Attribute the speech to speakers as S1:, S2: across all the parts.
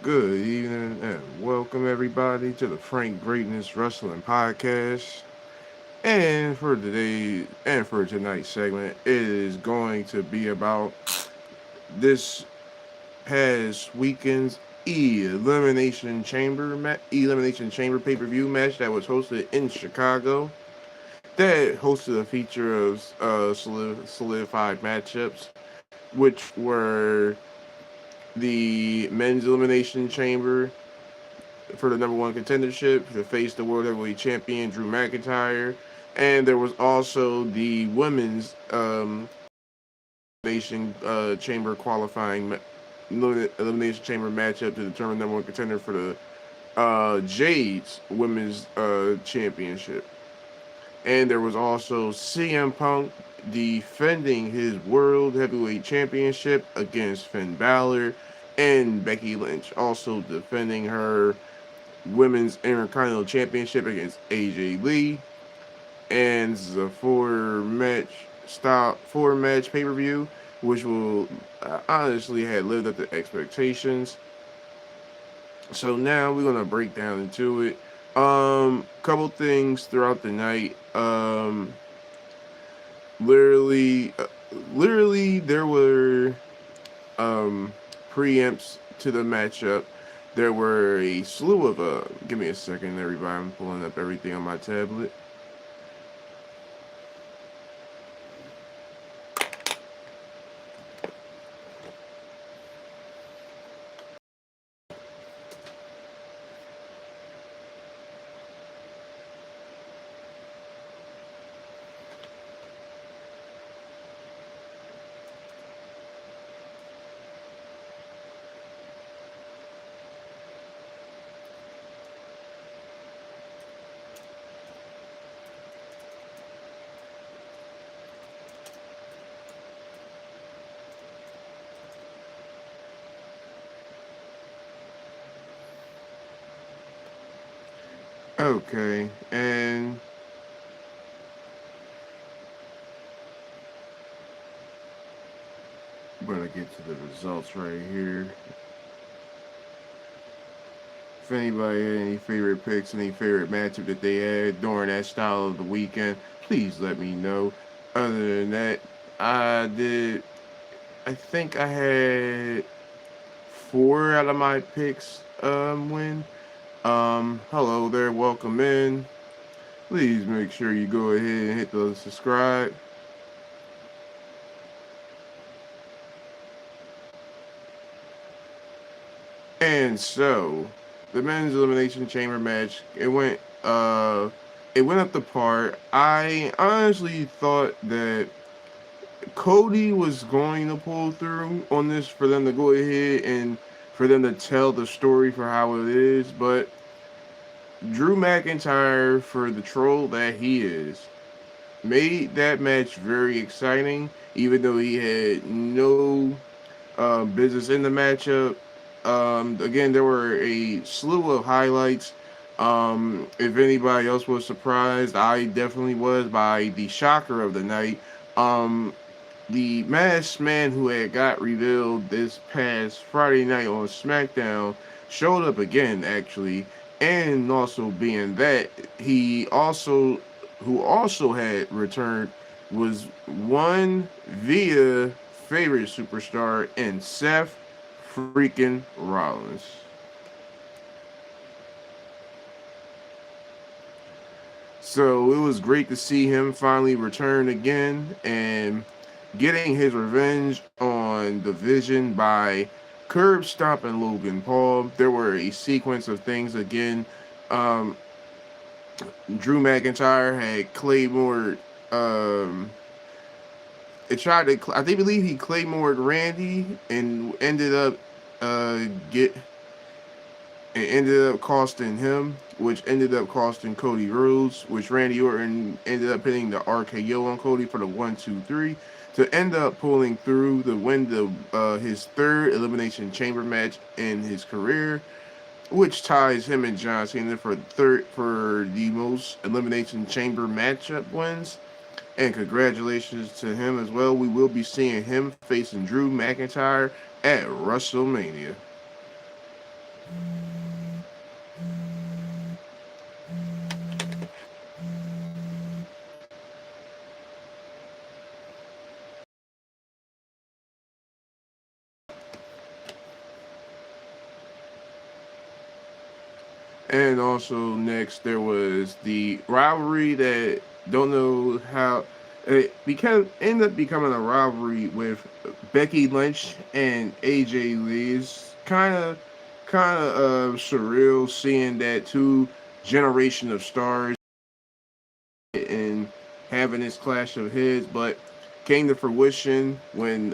S1: Good evening and welcome everybody to the Frank Greatness Wrestling Podcast. And for tonight's segment, it is going to be about this past weekend's Elimination Chamber pay-per-view match that was hosted in Chicago. That hosted a feature of solidified matchups, which were the men's Elimination Chamber for the number one contendership to face the World Heavyweight Champion Drew McIntyre, and there was also the women's elimination chamber elimination chamber matchup to determine number one contender for the Jade's women's championship. And there was also CM Punk defending his World Heavyweight Championship against Finn Balor, and Becky Lynch also defending her Women's Intercontinental Championship against AJ Lee, and this is a four match pay per view, which will honestly had lived up to expectations. So now we're gonna break down into it. Couple things throughout the night. Literally, literally there were um preempts to the matchup. There were a slew of give me a second, everybody. I'm pulling up everything on my tablet. Okay, and we're gonna get to the results right here. If anybody had any favorite picks, any favorite matchup that they had during that style of the weekend, please let me know. Other than that, I did. I think I had four out of my picks win. Hello there, welcome in. Please make sure you go ahead and hit the subscribe. And so, the men's elimination chamber match, it went up the par. I honestly thought that Cody was going to pull through on this for them to go ahead and for them to tell the story for how it is, but Drew McIntyre, for the troll that he is, made that match very exciting, even though he had no business in the matchup. Again, there were a slew of highlights. If anybody else was surprised, I definitely was by the shocker of the night. Um, the masked man who had got revealed this past Friday night on SmackDown showed up again, actually, and also being that who also had returned was one via favorite superstar and Seth freaking Rollins. So it was great to see him finally return again and getting his revenge on the Vision by curb stomping Logan Paul. There were a sequence of things again. Um, Drew McIntyre had Claymore. It tried to. I think believe he Claymored Randy and ended up get it ended up costing him, which ended up costing Cody Rhodes, which Randy Orton ended up hitting the RKO on Cody for the 1, 2, 3 to end up pulling through to win his third Elimination Chamber match in his career, which ties him and John Cena for the most Elimination Chamber matchup wins. And congratulations to him as well. We will be seeing him facing Drew McIntyre at WrestleMania. And also next there was the rivalry that don't know how it became ended up becoming a rivalry with Becky Lynch and AJ Lee. It's kind of surreal seeing that two generation of stars and having this clash of heads, but came to fruition when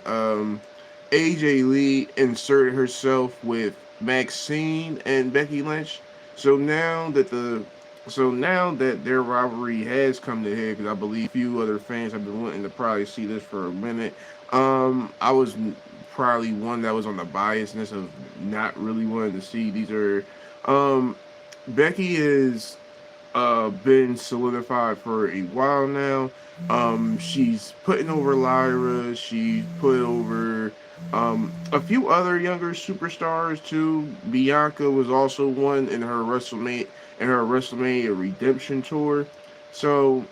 S1: AJ Lee inserted herself with Maxine and Becky Lynch. So now that the so now that their rivalry has come to head, because I believe a few other fans have been wanting to probably see this for a minute. I was probably one that was on the biasness of not really wanting to see. These are um, Becky is been solidified for a while now. She's putting over Lyra. She's put over a few other younger superstars too. Bianca was also one in her WrestleMania Redemption tour. So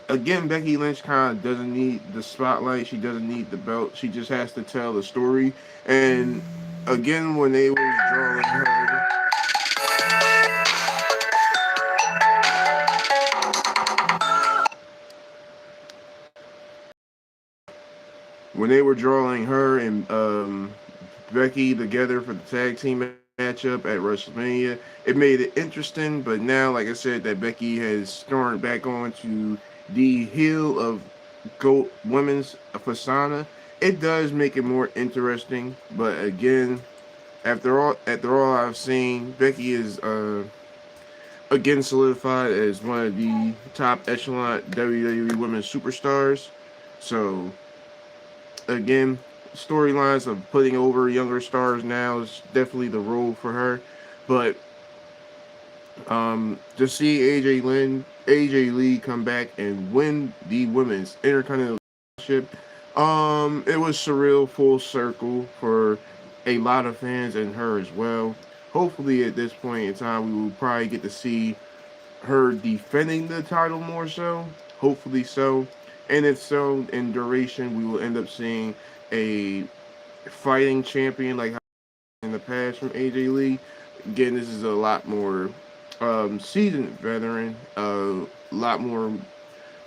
S1: again, Becky Lynch kind of doesn't need the spotlight. She doesn't need the belt. She just has to tell the story. And again, when they was drawing her when they were drawing her and Becky together for the tag team matchup at WrestleMania, it made it interesting. But now, like I said, that Becky has started back on to the heel of GOAT women's persona. It does make it more interesting. But again, after all I've seen, Becky is again solidified as one of the top echelon WWE women's superstars. So again, storylines of putting over younger stars now is definitely the role for her. But to see AJ Lee come back and win the women's Intercontinental Championship, it was surreal, full circle for a lot of fans and her as well. Hopefully, at this point in time, we will probably get to see her defending the title more so. Hopefully so. And if so, in duration, we will end up seeing a fighting champion like in the past from AJ Lee. Again, this is a lot more seasoned veteran, a lot more,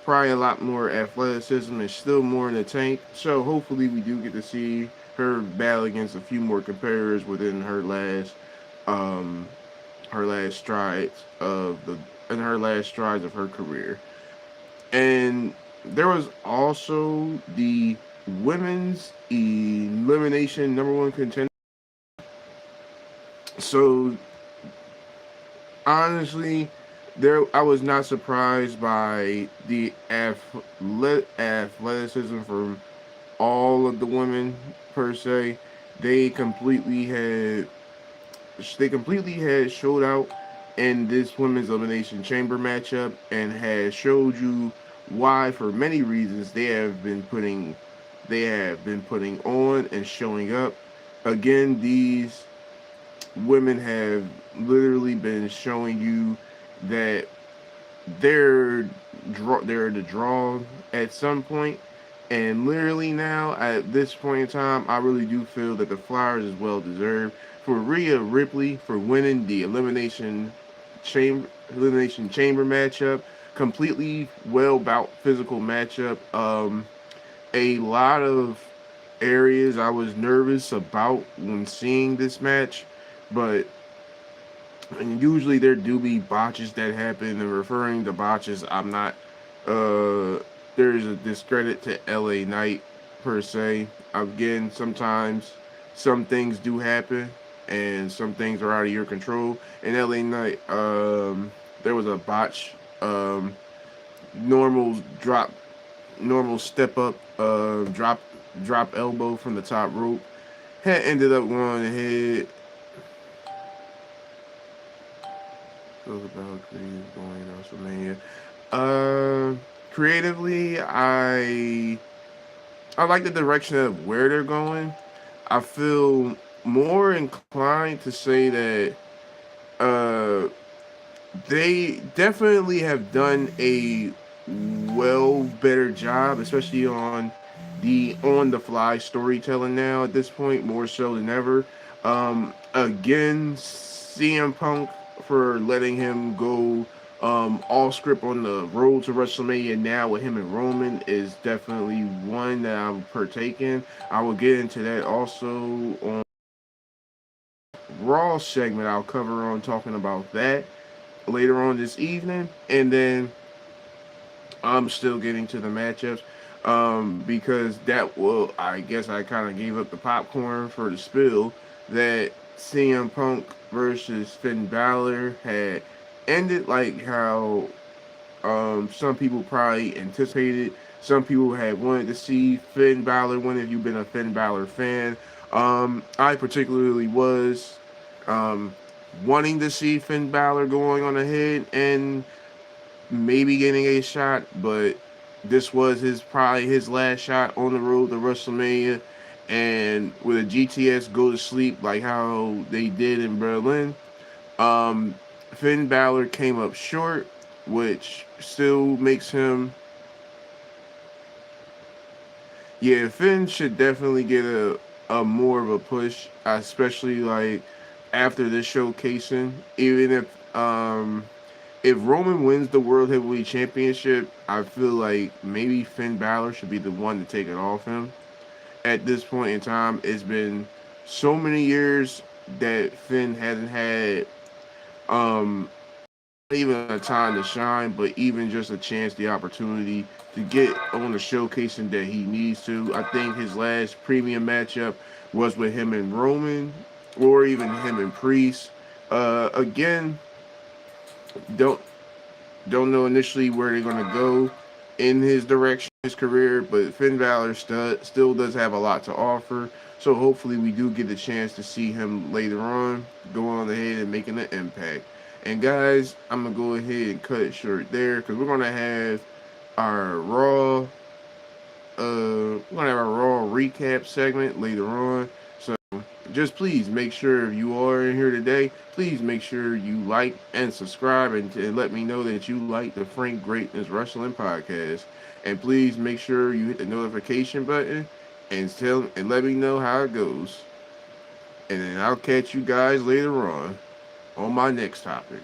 S1: probably a lot more athleticism and still more in the tank. So hopefully we do get to see her battle against a few more competitors within um, her last strides of the in her last strides of her career. And there was also the women's elimination number one contender. So honestly, there I was not surprised by the athleticism from all of the women per se. They completely had they completely had showed out in this women's elimination chamber matchup and had showed you why for many reasons they have been putting on and showing up. Again, these women have literally been showing you that they're the draw at some point. And literally now at this point in time, I really do feel that the Flyers is well deserved for Rhea Ripley for winning the elimination chamber matchup. Completely well bout physical matchup. A lot of areas I was nervous about when seeing this match, but and usually there do be botches that happen. And referring to botches, I'm not. Uh, there's a discredit to LA Knight per se. Again, sometimes some things do happen, and some things are out of your control. In LA Knight, there was a botch. Normal drop, normal step up, drop elbow from the top rope. Had ended up going ahead. Goes about creative going WrestleMania. Uh, Creatively, I like the direction of where they're going. I feel more inclined to say that uh, they definitely have done a better job, especially on the fly storytelling now at this point, more so than ever. Again, CM Punk for letting him go all script on the road to WrestleMania now with him and Roman is definitely one that I would partake in. I will get into that also on Raw segment. I'll cover on talking about that later on this evening, and then I'm still getting to the matchups because that will, I guess, I kind of gave up the popcorn for the spill that CM Punk versus Finn Balor had ended like how some people probably anticipated. Some people had wanted to see Finn Balor win if you've been a Finn Balor fan. I particularly was um, wanting to see Finn Balor going on ahead and maybe getting a shot, but this was his probably his last shot on the road to WrestleMania. And with a GTS go to sleep like how they did in Berlin, um, Finn Balor came up short, which still makes him. Yeah, Finn should definitely get a more of a push, especially like after this showcasing. Even if Roman wins the World Heavyweight Championship, I feel like maybe Finn Balor should be the one to take it off him. At this point in time, it's been so many years that Finn hasn't had um even a time to shine, but even just a chance, the opportunity to get on the showcasing that he needs to. I think his last premium matchup was with him and Roman, or even him and Priest. Again, don't don't know initially where they're gonna go in his direction, his career, but Finn Balor still does have a lot to offer. So hopefully we do get the chance to see him later on, going on ahead and making an impact. And guys, I'm gonna go ahead and cut it short there because we're gonna have our Raw recap segment later on. So just please make sure if you are in here today, please make sure you like and subscribe and let me know that you like the Frank Greatness Wrestling Podcast. And please make sure you hit the notification button and let me know how it goes. And then I'll catch you guys later on my next topic.